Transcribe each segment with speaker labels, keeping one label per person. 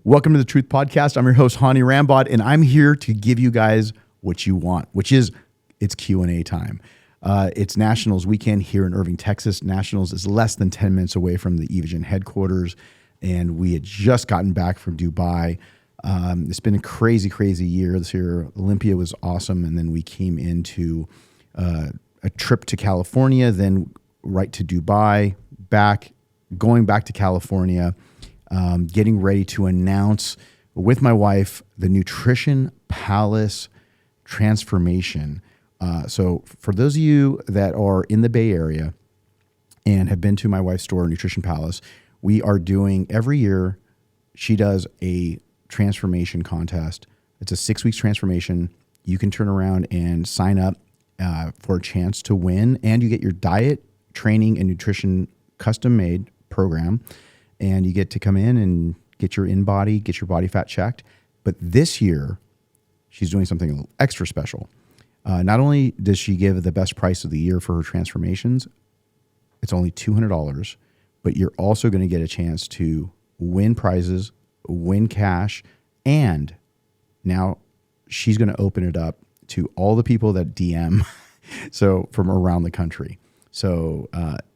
Speaker 1: Welcome to the Truth Podcast. I'm your host, Hany Rambod, and I'm here to give you guys what you want, which is it's Q&A time. It's Nationals weekend here in Irving, Texas. Nationals is less than 10 minutes away from the Evagen headquarters, and we had just gotten back from Dubai. It's been a crazy, crazy year this year. Olympia was awesome, and then we came into a trip to California, then right to Dubai, going back to California, getting ready to announce with my wife the Nutrition Palace transformation. So for those of you that are in the Bay Area and have been to my wife's store, Nutrition Palace, we are doing every year, she does a transformation contest. It's a 6 weeks transformation. You can turn around and sign up for a chance to win, and you get your diet, training, and nutrition custom-made program, and you get to come in and get your in-body, get your body fat checked. But this year, she's doing something a little extra special. Not only does she give the best price of the year for her transformations, it's only $200, but you're also going to get a chance to win prizes, win cash, and now she's going to open it up to all the people that DM so from around the country. So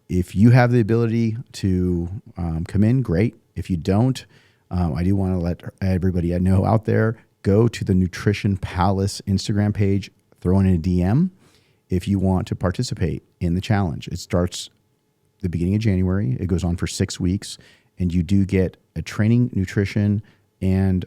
Speaker 1: if you have the ability to come in, great. If you don't, I do want to let everybody I know out there, go to the Nutrition Palace Instagram page, throw in a DM if you want to participate in the challenge. It starts the beginning of January. It goes on for 6 weeks, and you do get a training, nutrition, and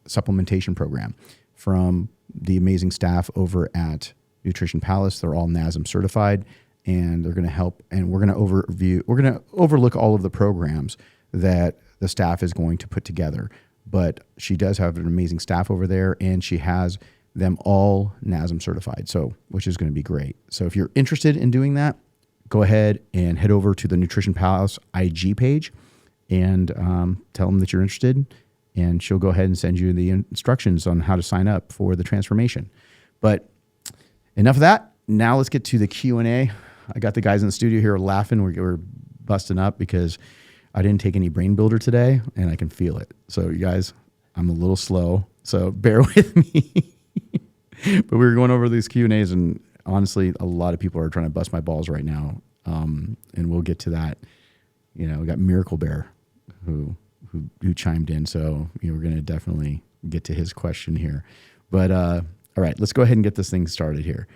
Speaker 1: supplementation program from the amazing staff over at Nutrition Palace. They're all NASM certified, and they're going to help. And we're going to overlook all of the programs that the staff is going to put together. But she does have an amazing staff over there, and she has them all NASM certified, so which is going to be great. So if you're interested in doing that, go ahead and head over to the Nutrition Palace IG page and tell them that you're interested, and she'll go ahead and send you the instructions on how to sign up for the transformation. But enough of that. Now let's get to the Q&A. I got the guys in the studio here laughing. We're busting up because I didn't take any brain builder today, and I can feel it. So you guys, I'm a little slow, so bear with me. But we were going over these Q&As, and honestly, a lot of people are trying to bust my balls right now, and we'll get to that. You know, we got Miracle Bear who chimed in, so we're going to definitely get to his question here. But all right, let's go ahead and get this thing started here.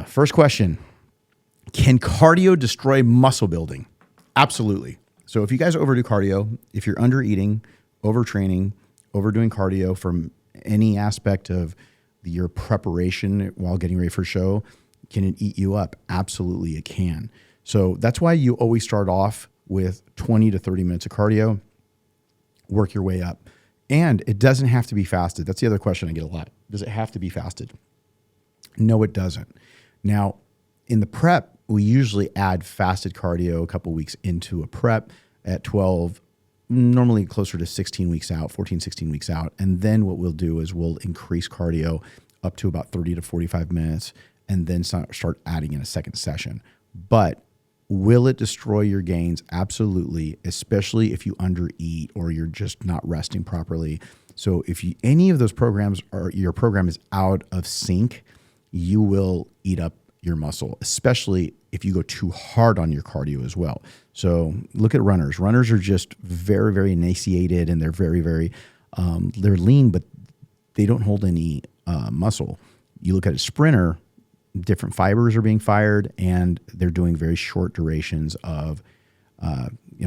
Speaker 1: First question: can cardio destroy muscle building? Absolutely. So if you guys overdo cardio, if you're under eating, overtraining, overdoing cardio from any aspect of your preparation while getting ready for a show, can it eat you up? Absolutely, it can. So that's why you always start off with 20 to 30 minutes of cardio, work your way up. And it doesn't have to be fasted. That's the other question I get a lot. Does it have to be fasted? No, it doesn't. Now, in the prep, we usually add fasted cardio a couple weeks into a prep at 12, normally closer to 16 weeks out, 14, 16 weeks out. And then what we'll do is we'll increase cardio up to about 30 to 45 minutes and then start adding in a second session. But will it destroy your gains? Absolutely, especially if you undereat or you're just not resting properly. So if any of those programs your program is out of sync, you will eat up your muscle, especially if you go too hard on your cardio as well. So look at runners. Runners are just very, very emaciated, and they're very, very, they're lean, but they don't hold any muscle. You look at a sprinter, different fibers are being fired, and they're doing very short durations of,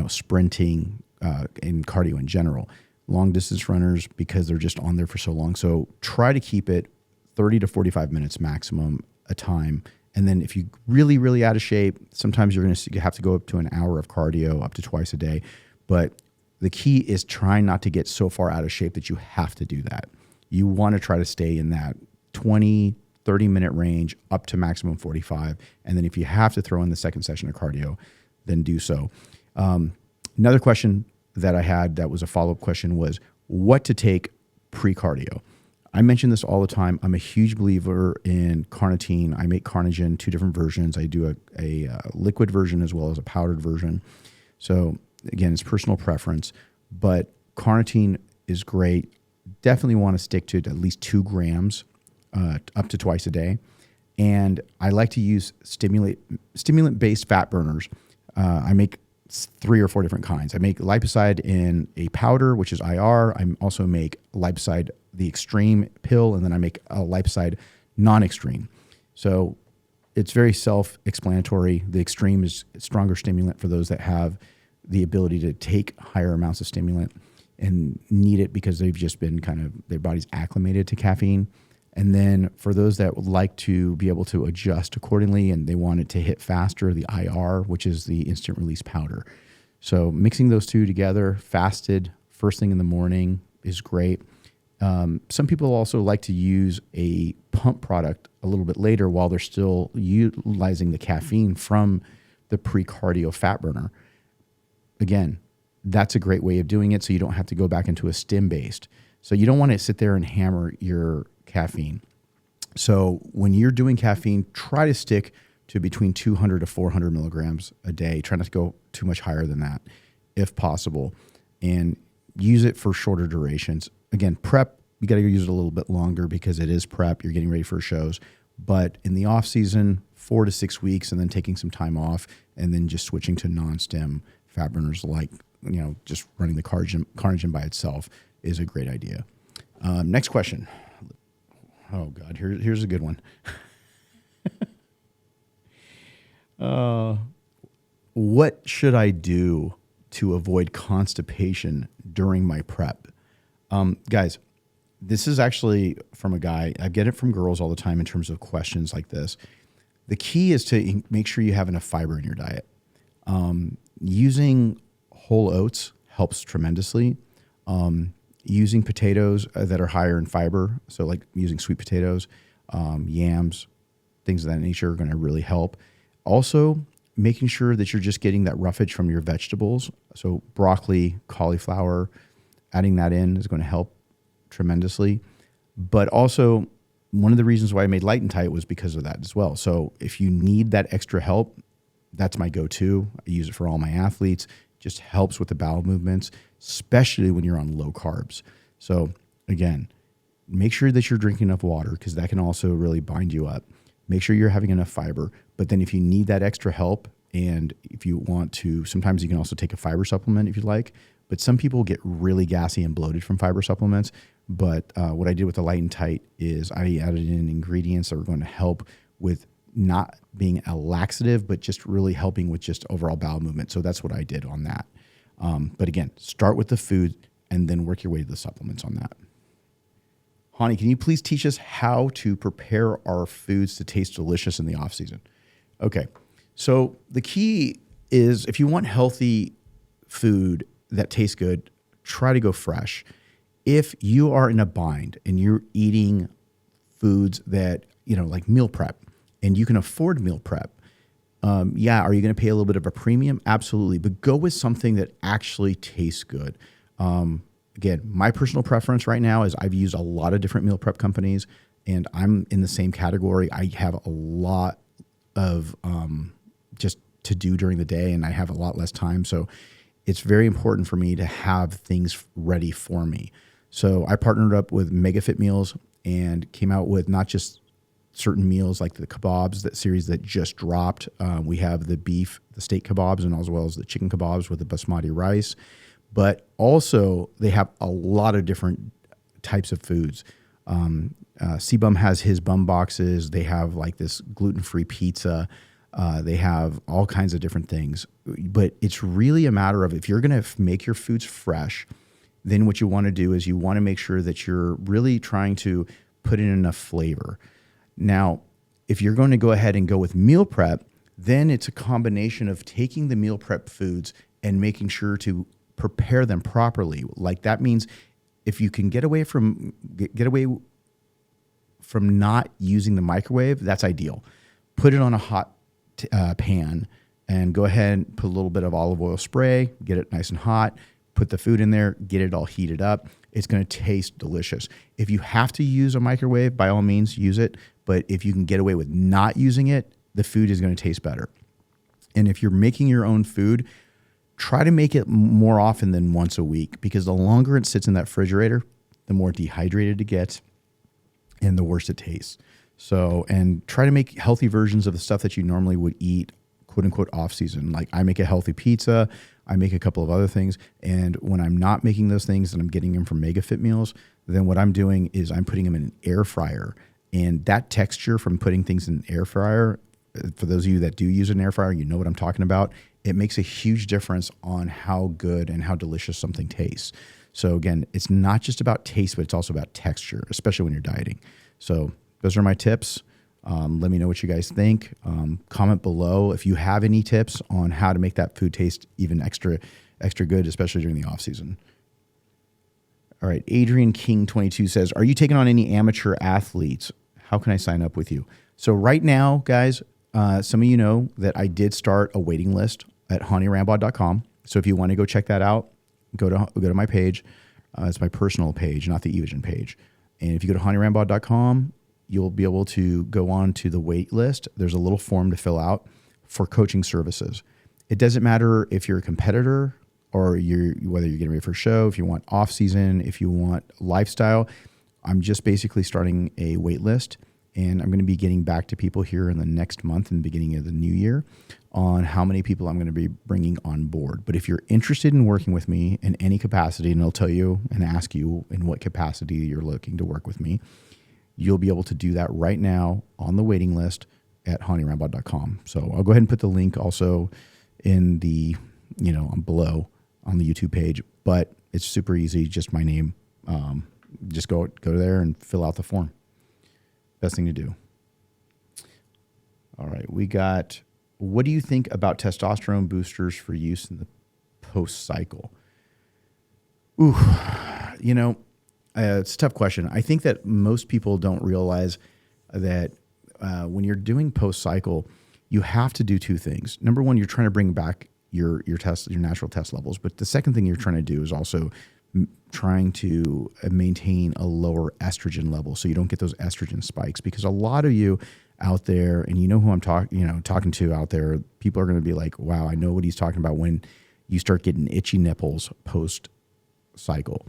Speaker 1: sprinting and cardio in general. Long distance runners, because they're just on there for so long. So try to keep it 30 to 45 minutes maximum a time. And then if you really, really out of shape, sometimes you're going to have to go up to an hour of cardio up to twice a day. But the key is trying not to get so far out of shape that you have to do that. You want to try to stay in that 20, 30-minute range up to maximum 45. And then if you have to throw in the second session of cardio, then do so. Another question that I had that was a follow-up question was what to take pre-cardio. I mention this all the time. I'm a huge believer in carnitine. I make Carnigen, 2 different versions. I do a liquid version as well as a powdered version. So again, it's personal preference. but carnitine is great. Definitely want to stick to at least 2 grams up to twice a day. And I like to use stimulant-based fat burners. I make 3 or 4 different kinds. I make liposide in a powder, which is IR. I also make liposide, the extreme pill, and then I make a liposide non-extreme. So it's very self-explanatory. The extreme is stronger stimulant for those that have the ability to take higher amounts of stimulant and need it because they've just been their body's acclimated to caffeine. And then for those that would like to be able to adjust accordingly and they want it to hit faster, the IR, which is the instant release powder. So mixing those two together, fasted, first thing in the morning is great. Some people also like to use a pump product a little bit later while they're still utilizing the caffeine from the pre-cardio fat burner. Again, that's a great way of doing it so you don't have to go back into a stim-based. So you don't want to sit there and hammer your caffeine. So when you're doing caffeine, try to stick to between 200 to 400 milligrams a day. Try not to go too much higher than that if possible, and use it for shorter durations. Again, prep, you got to use it a little bit longer because it is prep. You're getting ready for shows. But in the off season, 4 to 6 weeks, and then taking some time off, and then just switching to non-stim fat burners like, just running the carnitine by itself is a great idea. Next question. Oh God, here's a good one. What should I do to avoid constipation during my prep? Guys, this is actually from a guy. I get it from girls all the time in terms of questions like this. The key is to make sure you have enough fiber in your diet. Using whole oats helps tremendously. Using potatoes that are higher in fiber, so like using sweet potatoes, yams, things of that nature are going to really help. Also, making sure that you're just getting that roughage from your vegetables. So broccoli, cauliflower, adding that in is going to help tremendously. But also, one of the reasons why I made Light and Tight was because of that as well. So if you need that extra help, that's my go-to. I use it for all my athletes. Just helps with the bowel movements, especially when you're on low carbs. So again, make sure that you're drinking enough water because that can also really bind you up. Make sure you're having enough fiber. But then if you need that extra help, and if you want to, sometimes you can also take a fiber supplement if you like. But some people get really gassy and bloated from fiber supplements. But what I did with the Light and Tight is I added in ingredients that were going to help with not being a laxative, but just really helping with just overall bowel movement. So that's what I did on that. But again, start with the food and then work your way to the supplements on that. Hany, can you please teach us how to prepare our foods to taste delicious in the off season? Okay. So the key is if you want healthy food that tastes good, try to go fresh. If you are in a bind and you're eating foods that, like meal prep, and you can afford meal prep, are you going to pay a little bit of a premium? Absolutely. But go with something that actually tastes good. Again, my personal preference right now is I've used a lot of different meal prep companies, and I'm in the same category. I have a lot of just to do during the day, and I have a lot less time. So it's very important for me to have things ready for me. So I partnered up with Megafit Meals and came out with not just certain meals like the kebabs, that series that just dropped. We have the beef, the steak kebabs, and as well as the chicken kebabs with the basmati rice. But also they have a lot of different types of foods. Cbum has his bum boxes. They have like this gluten-free pizza. They have all kinds of different things. But it's really a matter of if you're going to make your foods fresh, then what you want to do is you want to make sure that you're really trying to put in enough flavor. Now, if you're going to go ahead and go with meal prep, then it's a combination of taking the meal prep foods and making sure to prepare them properly. Like that means if you can get away from not using the microwave, that's ideal. Put it on a hot pan and go ahead and put a little bit of olive oil spray, get it nice and hot, put the food in there, get it all heated up. It's going to taste delicious. If you have to use a microwave, by all means, use it. But if you can get away with not using it, the food is going to taste better. And if you're making your own food, try to make it more often than once a week, because the longer it sits in that refrigerator, the more dehydrated it gets and the worse it tastes. So, and try to make healthy versions of the stuff that you normally would eat, quote unquote, off season. Like I make a healthy pizza, I make a couple of other things. And when I'm not making those things and I'm getting them from Megafit meals, then what I'm doing is I'm putting them in an air fryer. And that texture from putting things in an air fryer, for those of you that do use an air fryer, you know what I'm talking about. It makes a huge difference on how good and how delicious something tastes. So again, it's not just about taste, but it's also about texture, especially when you're dieting. So those are my tips. Let me know what you guys think. Comment below if you have any tips on how to make that food taste even extra good, especially during the off season. All right, Adrian King 22 says, "Are you taking on any amateur athletes? How can I sign up with you?" So right now, guys, some of you know that I did start a waiting list at hanyrambod.com. So if you want to go check that out, go to my page. It's my personal page, not the Evogen page. And if you go to hanyrambod.com, you'll be able to go on to the wait list. There's a little form to fill out for coaching services. It doesn't matter if you're a competitor or whether you're getting ready for a show, if you want off season, if you want lifestyle. I'm just basically starting a wait list, and I'm going to be getting back to people here in the next month in the beginning of the new year on how many people I'm going to be bringing on board. But if you're interested in working with me in any capacity, and I'll tell you and ask you in what capacity you're looking to work with me, you'll be able to do that right now on the waiting list at hanyrambod.com. So I'll go ahead and put the link also in the, below on the YouTube page, but it's super easy. Just my name. Just go there and fill out the form. Best thing to do. All right. We got, what do you think about testosterone boosters for use in the post cycle? Ooh, it's a tough question. I think that most people don't realize that when you're doing post-cycle, you have to do two things. Number one, you're trying to bring back your natural test levels. But the second thing you're trying to do is also trying to maintain a lower estrogen level so you don't get those estrogen spikes. Because a lot of you out there, and you know who I'm talking to out there, people are going to be like, wow, I know what he's talking about when you start getting itchy nipples post-cycle.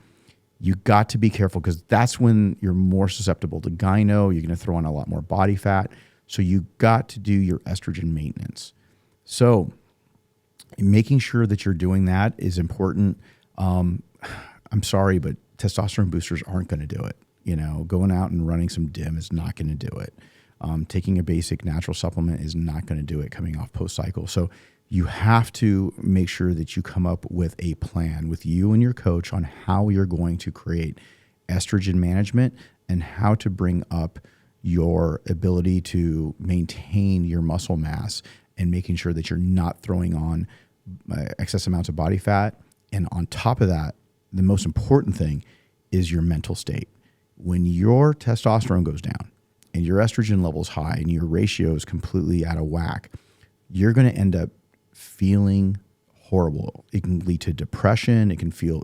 Speaker 1: You got to be careful because that's when you're more susceptible to gyno. You're going to throw on a lot more body fat. So you got to do your estrogen maintenance. So making sure that you're doing that is important. I'm sorry, but testosterone boosters aren't going to do it. Going out and running some DIM is not going to do it. Taking a basic natural supplement is not going to do it coming off post-cycle. So you have to make sure that you come up with a plan with you and your coach on how you're going to create estrogen management and how to bring up your ability to maintain your muscle mass and making sure that you're not throwing on excess amounts of body fat. And on top of that, the most important thing is your mental state. When your testosterone goes down and your estrogen level's high and your ratio is completely out of whack, you're going to end up feeling horrible. It can lead to depression. It can feel,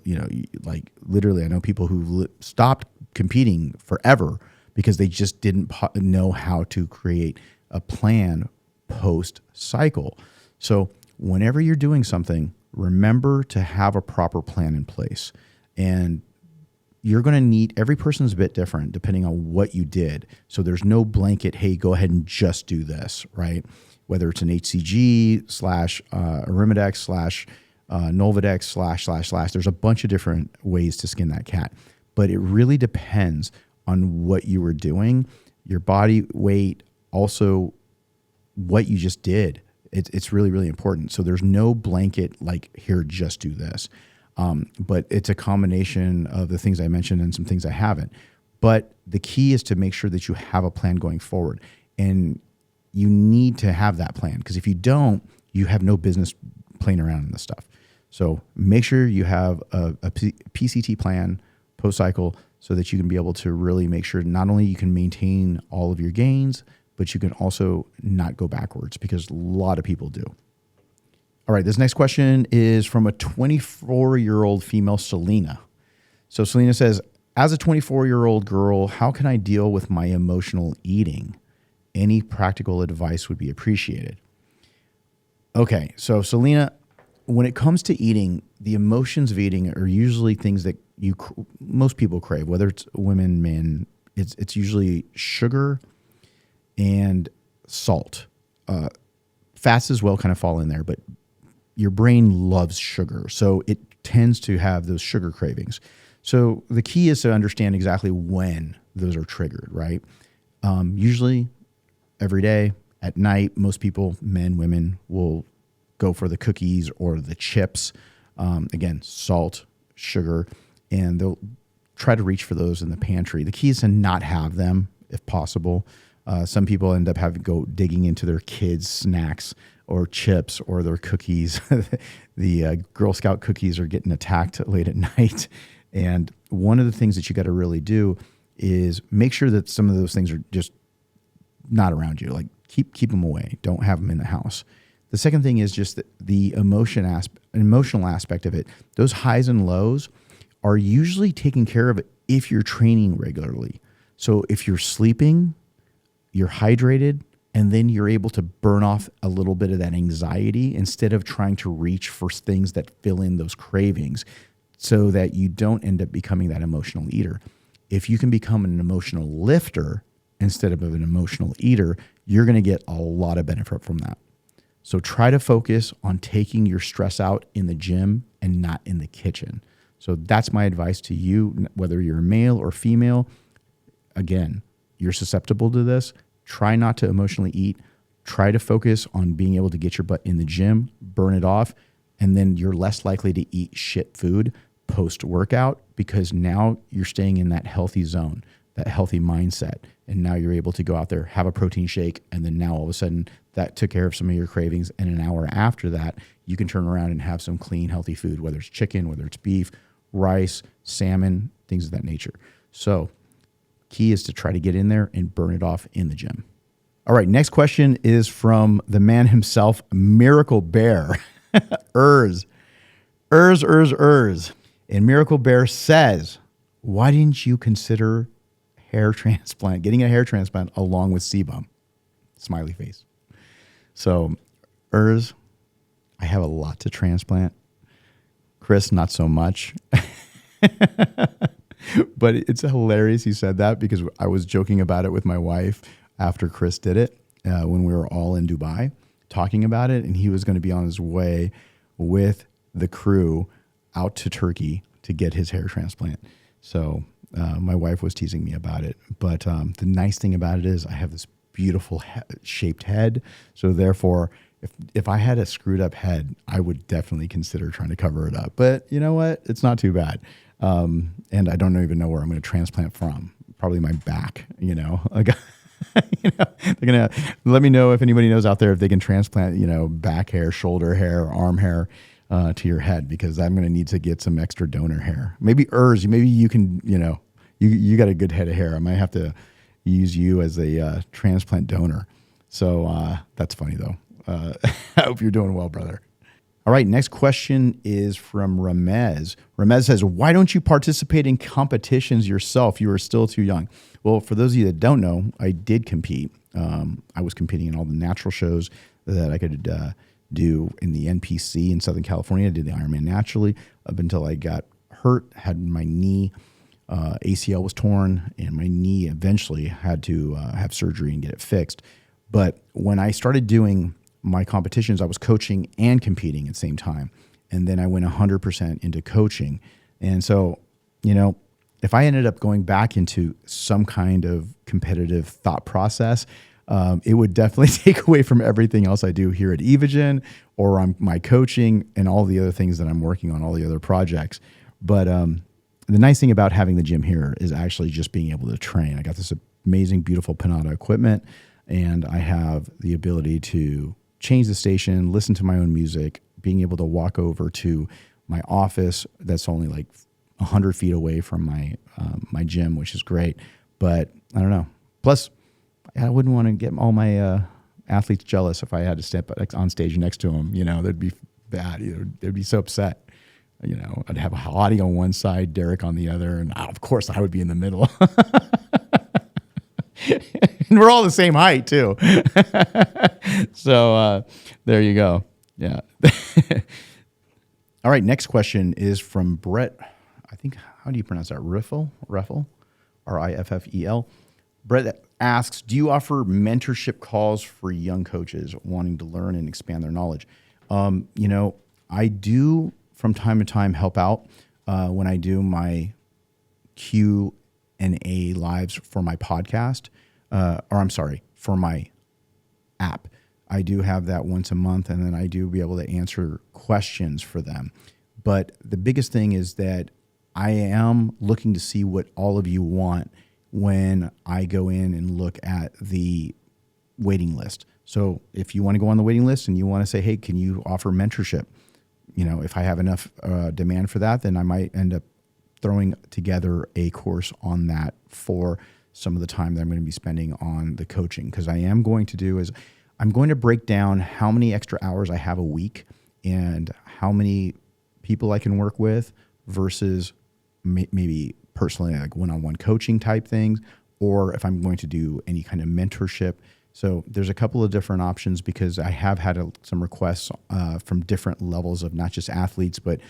Speaker 1: like literally, I know people who stopped competing forever because they just didn't know how to create a plan post-cycle. So whenever you're doing something, remember to have a proper plan in place. And you're going to need, every person's a bit different depending on what you did. So there's no blanket, hey, go ahead and just do this, right? Whether it's an HCG / Arimidex / Nolvadex / there's a bunch of different ways to skin that cat. But it really depends on what you were doing, your body weight, also what you just did. It's really, really important. So there's no blanket like, here, just do this. But it's a combination of the things I mentioned and some things I haven't. But the key is to make sure that you have a plan going forward. And you need to have that plan, because if you don't, you have no business playing around in this stuff. So make sure you have a PCT plan post-cycle so that you can be able to really make sure not only you can maintain all of your gains, but you can also not go backwards, because a lot of people do. All right, this next question is from a 24-year-old female, Selena. So Selena says, as a 24-year-old girl, how can I deal with my emotional eating? Any practical advice would be appreciated. Okay, so Selena, when it comes to eating, the emotions of eating are usually things that most people crave, whether it's women, men. It's usually sugar and salt. Fats as well kind of fall in there, but your brain loves sugar, so it tends to have those sugar cravings. So the key is to understand exactly when those are triggered, right? Usually every day at night, most people, men, women, will go for the cookies or the chips. Again, salt, sugar, and they'll try to reach for those in the pantry. The key is to not have them if possible. Some people end up having to go digging into their kids' snacks or chips or their cookies. The Girl Scout cookies are getting attacked late at night. And one of the things that you got to really do is make sure that some of those things are just not around you. Like keep them away. Don't have them in the house. The second thing is just the emotional aspect of it. Those highs and lows are usually taken care of if you're training regularly. So if you're sleeping, you're hydrated, and then you're able to burn off a little bit of that anxiety instead of trying to reach for things that fill in those cravings so that you don't end up becoming that emotional eater. If you can become an emotional lifter instead of an emotional eater, you're going to get a lot of benefit from that. So try to focus on taking your stress out in the gym and not in the kitchen. So that's my advice to you, whether you're male or female. Again, you're susceptible to this. Try not to emotionally eat. Try to focus on being able to get your butt in the gym, burn it off, and then you're less likely to eat shit food post-workout because now you're staying in that healthy zone, that healthy mindset. And now you're able to go out there, have a protein shake, and then now all of a sudden that took care of some of your cravings. And an hour after that, you can turn around and have some clean, healthy food, whether it's chicken, whether it's beef, rice, salmon, things of that nature. So key is to try to get in there and burn it off in the gym. All right, next question is from the man himself, Miracle Bear. Urs. And Miracle Bear says, why didn't you consider getting a hair transplant along with Cbum? Smiley face. So, Urs, I have a lot to transplant. Chris, not so much. But it's hilarious you said that because I was joking about it with my wife after Chris did it when we were all in Dubai talking about it. And he was going to be on his way with the crew out to Turkey to get his hair transplant. So my wife was teasing me about it. But the nice thing about it is I have this beautiful shaped head. So therefore, if I had a screwed up head, I would definitely consider trying to cover it up. But you know what? It's not too bad. And I don't even know where I'm going to transplant from. Probably my back, Like, they're going to let me know if anybody knows out there if they can transplant, back hair, shoulder hair, arm hair to your head, because I'm going to need to get some extra donor hair. Maybe Urs, maybe you can, you got a good head of hair. I might have to use you as a transplant donor. So that's funny, though. I hope you're doing well, brother. All right, next question is from Ramez. Ramez says, why don't you participate in competitions yourself? You are still too young. Well, for those of you that don't know, I did compete. I was competing in all the natural shows that I could do in the NPC in Southern California. I did the Ironman naturally up until I got hurt, had my knee, ACL was torn, and my knee eventually had to have surgery and get it fixed. But when I started doing my competitions, I was coaching and competing at the same time. And then I went 100% into coaching. And so, if I ended up going back into some kind of competitive thought process, it would definitely take away from everything else I do here at Evogen or on my coaching and all the other things that I'm working on, all the other projects. But the nice thing about having the gym here is actually just being able to train. I got this amazing, beautiful Panada equipment, and I have the ability to change the station, listen to my own music, being able to walk over to my office that's only like 100 feet away from my gym, which is great. But I don't know. Plus, I wouldn't want to get all my athletes jealous if I had to step on stage next to them. They'd be bad. They'd be so upset. I'd have Hadi on one side, Derek on the other, and of course I would be in the middle. And we're all the same height too. So there you go. Yeah. All right, next question is from Brett. I think, how do you pronounce that? Riffel? Riffel? Brett asks, do you offer mentorship calls for young coaches wanting to learn and expand their knowledge? I do from time to time help out when I do my Q&A lives for my podcast, for my app. I do have that once a month, and then I do be able to answer questions for them. But the biggest thing is that I am looking to see what all of you want when I go in and look at the waiting list. So if you want to go on the waiting list and you want to say, hey, can you offer mentorship? If I have enough demand for that, then I might end up throwing together a course on that for some of the time that I'm going to be spending on the coaching. Because I'm going to break down how many extra hours I have a week and how many people I can work with versus maybe personally like one-on-one coaching type things, or if I'm going to do any kind of mentorship. So there's a couple of different options because I have had some requests from different levels of not just athletes, but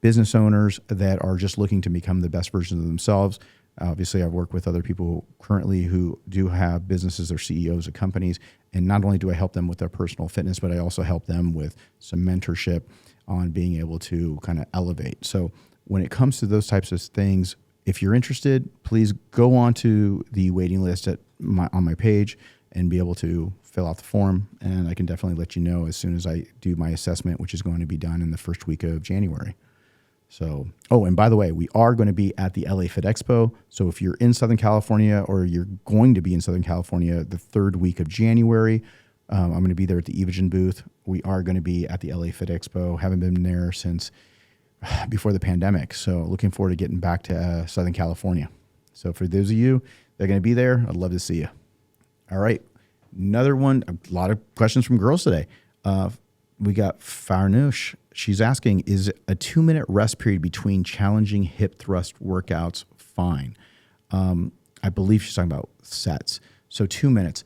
Speaker 1: business owners that are just looking to become the best versions of themselves. Obviously, I've worked with other people currently who do have businesses or CEOs of companies. And not only do I help them with their personal fitness, but I also help them with some mentorship on being able to kind of elevate. So when it comes to those types of things, if you're interested, please go on to the waiting list on my page and be able to fill out the form. And I can definitely let you know as soon as I do my assessment, which is going to be done in the first week of January. So, and by the way, we are going to be at the LA Fit Expo. So if you're in Southern California or you're going to be in Southern California the third week of January, I'm going to be there at the Evogen booth. We are going to be at the LA Fit Expo. Haven't been there since before the pandemic. So looking forward to getting back to Southern California. So for those of you that are going to be there, I'd love to see you. All right. Another one, a lot of questions from girls today. We got Farnoosh. She's asking, is a 2-minute rest period between challenging hip thrust workouts fine? I believe she's talking about sets. So 2 minutes.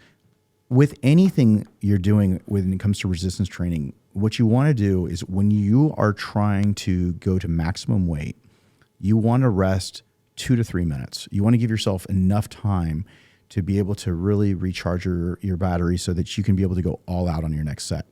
Speaker 1: With anything you're doing when it comes to resistance training, what you want to do is when you are trying to go to maximum weight, you want to rest 2 to 3 minutes. You want to give yourself enough time to be able to really recharge your battery so that you can be able to go all out on your next set.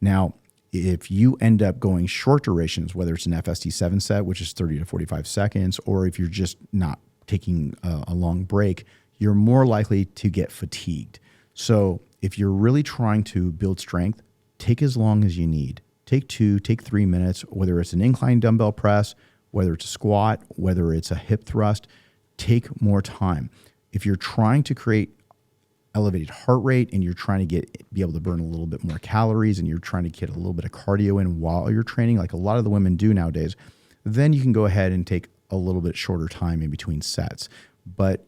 Speaker 1: Now, if you end up going short durations, whether it's an FST7 set, which is 30 to 45 seconds, or if you're just not taking a long break, you're more likely to get fatigued. So if you're really trying to build strength, take as long as you need. Take 2, take 3 minutes, whether it's an incline dumbbell press, whether it's a squat, whether it's a hip thrust, take more time. If you're trying to create elevated heart rate and you're trying to be able to burn a little bit more calories and you're trying to get a little bit of cardio in while you're training, like a lot of the women do nowadays, then you can go ahead and take a little bit shorter time in between sets. But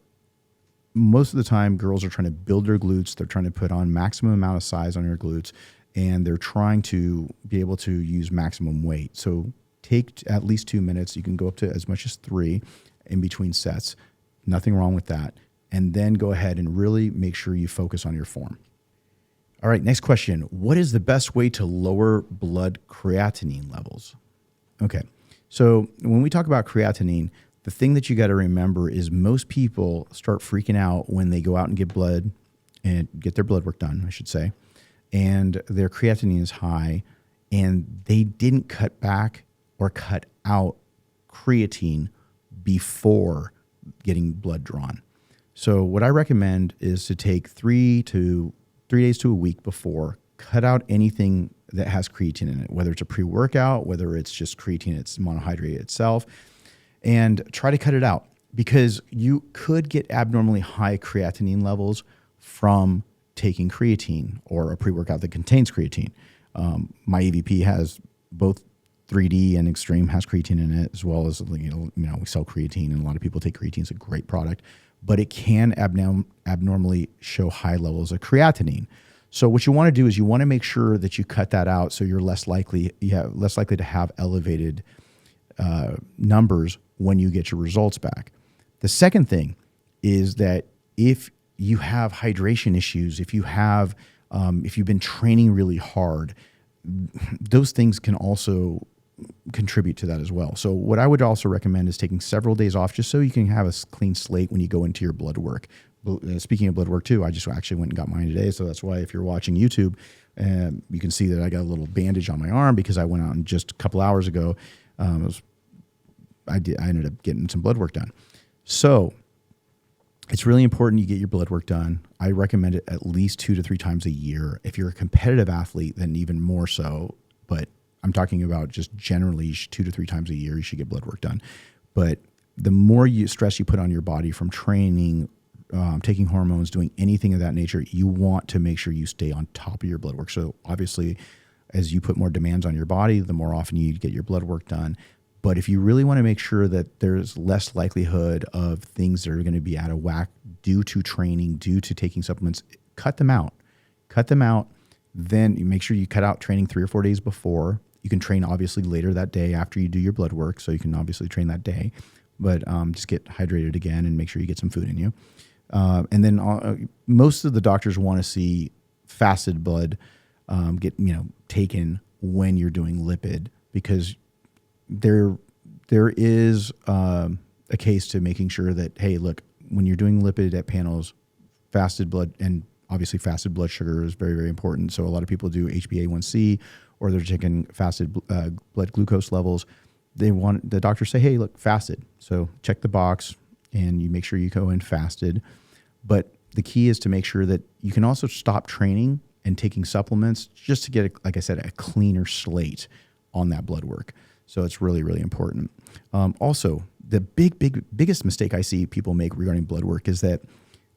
Speaker 1: most of the time, girls are trying to build their glutes. They're trying to put on maximum amount of size on their glutes, and they're trying to be able to use maximum weight. So take at least 2 minutes. You can go up to as much as 3 in between sets. Nothing wrong with that. And then go ahead and really make sure you focus on your form. All right, next question. What is the best way to lower blood creatinine levels? Okay, so when we talk about creatinine, the thing that you got to remember is most people start freaking out when they go out and get blood and get their blood work done, I should say, and their creatinine is high and they didn't cut back or cut out creatine before getting blood drawn. So what I recommend is to take 3 days to a week before, cut out anything that has creatine in it, whether it's a pre-workout, whether it's just creatine, it's monohydrate itself, and try to cut it out because you could get abnormally high creatinine levels from taking creatine or a pre-workout that contains creatine. My EVP has both 3D and Extreme has creatine in it, as well as, we sell creatine and a lot of people take creatine. It's a great product, but it can abnormally show high levels of creatinine. So what you want to do is you want to make sure that you cut that out so you're less likely to have elevated numbers when you get your results back. The second thing is that if you have hydration issues, if you've been training really hard, those things can also contribute to that as well. So what I would also recommend is taking several days off just so you can have a clean slate when you go into your blood work. Speaking of blood work too, I just actually went and got mine today. So that's why if you're watching YouTube, you can see that I got a little bandage on my arm because I went out and just a couple hours ago, I ended up getting some blood work done. So it's really important you get your blood work done. I recommend it at least 2 to 3 times a year. If you're a competitive athlete, then even more so. But I'm talking about just generally 2 to 3 times a year, you should get blood work done. But the more stress you put on your body from training, taking hormones, doing anything of that nature, you want to make sure you stay on top of your blood work. So obviously, as you put more demands on your body, the more often you get your blood work done. But if you really want to make sure that there's less likelihood of things that are going to be out of whack due to training, due to taking supplements, cut them out. Cut them out. Then you make sure you cut out training 3 or 4 days before. You can train obviously later that day after you do your blood work. So you can obviously train that day. But just get hydrated again and make sure you get some food in you. And then most of the doctors want to see fasted blood get taken when you're doing lipid, because there is a case to making sure that, hey, look, when you're doing lipid at panels, fasted blood, and obviously fasted blood sugar is very, very important. So a lot of people do HbA1c, or they're checking fasted blood glucose levels. The doctors say, hey, look, fasted. So check the box and you make sure you go in fasted. But the key is to make sure that you can also stop training and taking supplements just to get, like I said, a cleaner slate on that blood work. So it's really, really important. Also, the biggest mistake I see people make regarding blood work is that,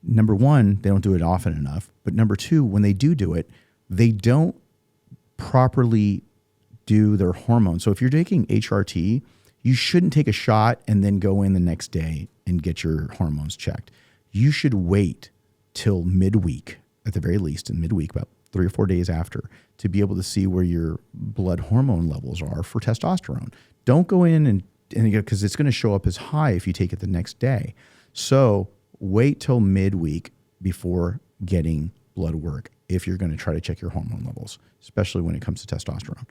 Speaker 1: number one, they don't do it often enough. But number two, when they do it, they don't properly do their hormones. So if you're taking HRT, you shouldn't take a shot and then go in the next day and get your hormones checked. You should wait till midweek, at the very least, in midweek, about 3 or 4 days after, to be able to see where your blood hormone levels are for testosterone. Don't go in and because it's going to show up as high if you take it the next day. So wait till midweek before getting blood work if you're going to try to check your hormone levels, especially when it comes to testosterone.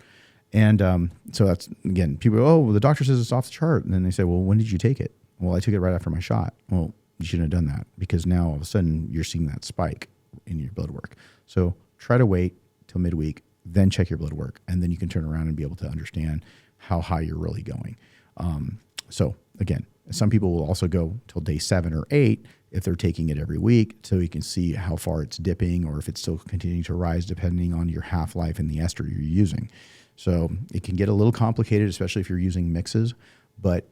Speaker 1: And so that's, again, people go, oh, well, the doctor says it's off the chart. And then they say, well, when did you take it? Well, I took it right after my shot. Well, you shouldn't have done that, because now all of a sudden you're seeing that spike in your blood work. So try to wait till midweek, then check your blood work, and then you can turn around and be able to understand how high you're really going. So again, some people will also go till day 7 or 8 if they're taking it every week, so you can see how far it's dipping or if it's still continuing to rise depending on your half-life and the ester you're using. So it can get a little complicated, especially if you're using mixes, but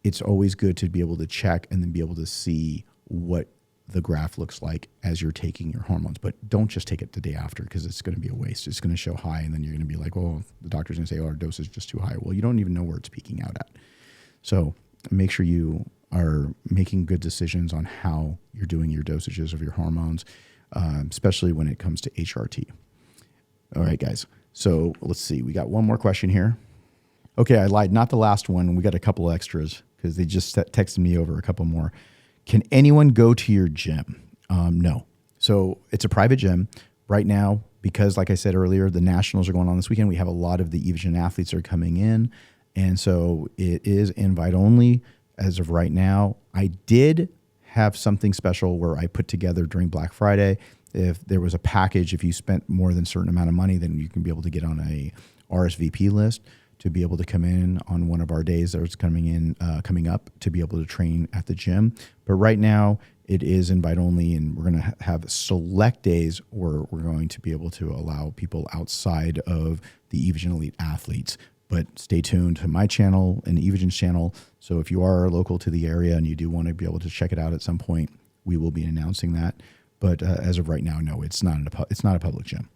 Speaker 1: it's always good to be able to check and then be able to see what the graph looks like as you're taking your hormones. But don't just take it the day after, because it's going to be a waste. It's going to show high, and then you're going to be like, oh, the doctor's going to say, oh, our dose is just too high. Well, you don't even know where it's peaking out at. So make sure you are making good decisions on how you're doing your dosages of your hormones, especially when it comes to HRT. All right, guys. So let's see. We got one more question here. Okay, I lied. Not the last one. We got a couple extras because they just texted me over a couple more. Can anyone go to your gym? No. So it's a private gym right now because, like I said earlier, the nationals are going on this weekend. We have a lot of the Evogen athletes are coming in. And so it is invite only as of right now. I did have something special where I put together during Black Friday. If there was a package, if you spent more than a certain amount of money, then you can be able to get on a RSVP list to be able to come in on one of our days that is coming up to be able to train at the gym. But right now it is invite only, and we're going to have select days where we're going to be able to allow people outside of the Evogen Elite athletes. But stay tuned to my channel and Evogen's channel. So if you are local to the area and you do want to be able to check it out at some point, we will be announcing that. But as of right now, no, it's not a public gym.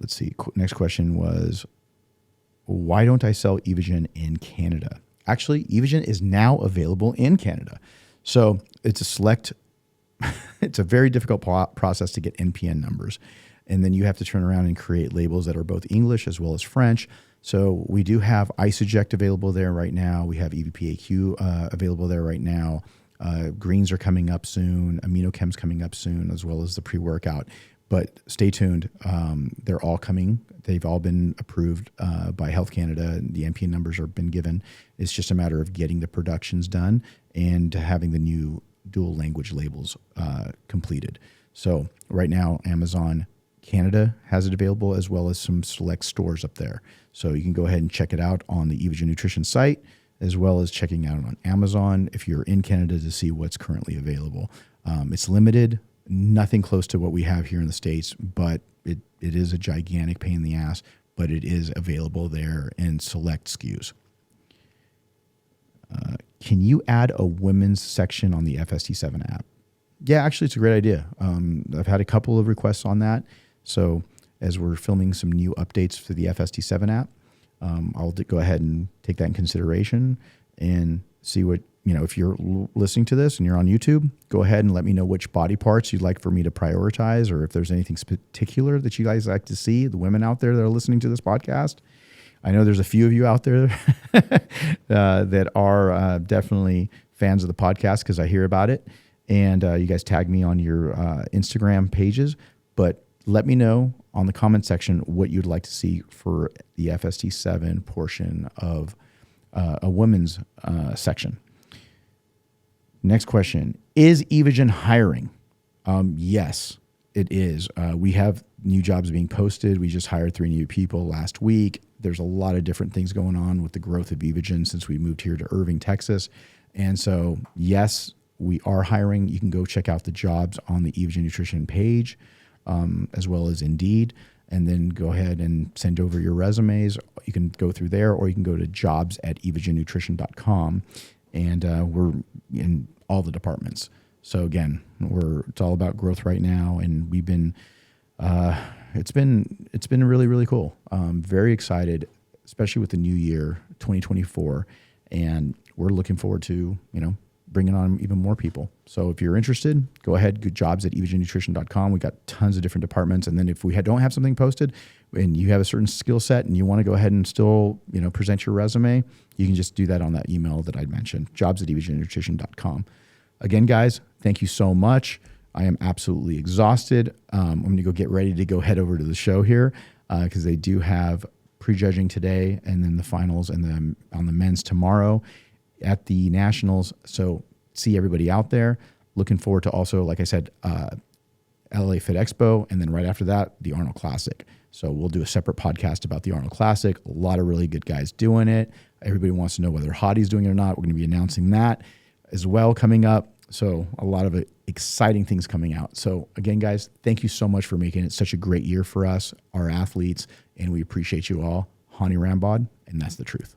Speaker 1: Let's see. Next question was, why don't I sell Evogen in Canada? Actually, Evogen is now available in Canada. So it's it's a very difficult process to get NPN numbers. And then you have to turn around and create labels that are both English as well as French. So we do have Isoject available there right now. We have EVPAQ available there right now. Greens are coming up soon. AminoChem's coming up soon, as well as the pre-workout. But stay tuned. They're all coming. They've all been approved by Health Canada. The NPN numbers have been given. It's just a matter of getting the productions done and having the new dual language labels completed. So right now, Amazon Canada has it available, as well as some select stores up there. So you can go ahead and check it out on the Evogen Nutrition site, as well as checking out on Amazon if you're in Canada to see what's currently available. It's limited, nothing close to what we have here in the States, but it is a gigantic pain in the ass, but it is available there in select SKUs. Can you add a women's section on the FST7 app? Yeah, actually, it's a great idea. I've had a couple of requests on that. So as we're filming some new updates for the FST7 app, I'll go ahead and take that in consideration and see what, if you're listening to this and you're on YouTube, go ahead and let me know which body parts you'd like for me to prioritize, or if there's anything particular that you guys like to see, the women out there that are listening to this podcast. I know there's a few of you out there that are definitely fans of the podcast because I hear about it. And you guys tag me on your Instagram pages. But let me know on the comment section what you'd like to see for the FST7 portion of a women's section. Next question. Is Evogen hiring? Yes, it is. We have new jobs being posted. We just hired 3 new people last week. There's a lot of different things going on with the growth of Evogen since we moved here to Irving, Texas. And so, yes, we are hiring. You can go check out the jobs on the Evogen Nutrition page, as well as Indeed, and then go ahead and send over your resumes. You can go through there, or you can go to jobs@evogennutrition.com, and we're in all the departments. So again, it's all about growth right now, and we've been it's been really, really cool. Very excited, especially with the new year 2024, and we're looking forward to bringing on even more people. So if you're interested, go ahead, go jobs@evogennutrition.com. We got tons of different departments. And then if we don't have something posted and you have a certain skill set and you want to go ahead and still, present your resume, you can just do that on that email that I mentioned, jobs@evogennutrition.com. Again, guys, thank you so much. I am absolutely exhausted. I'm going to go get ready to go head over to the show here because they do have prejudging today and then the finals and then on the men's tomorrow at the Nationals. So see everybody out there. Looking forward to also, like I said, LA Fit Expo, and then right after that, the Arnold Classic. So we'll do a separate podcast about the Arnold Classic. A lot of really good guys doing it. Everybody wants to know whether Hady's doing it or not. We're going to be announcing that as well coming up. So a lot of exciting things coming out. So again, guys, thank you so much for making it such a great year for us, our athletes, and we appreciate you all. Hany Rambod, and that's the truth.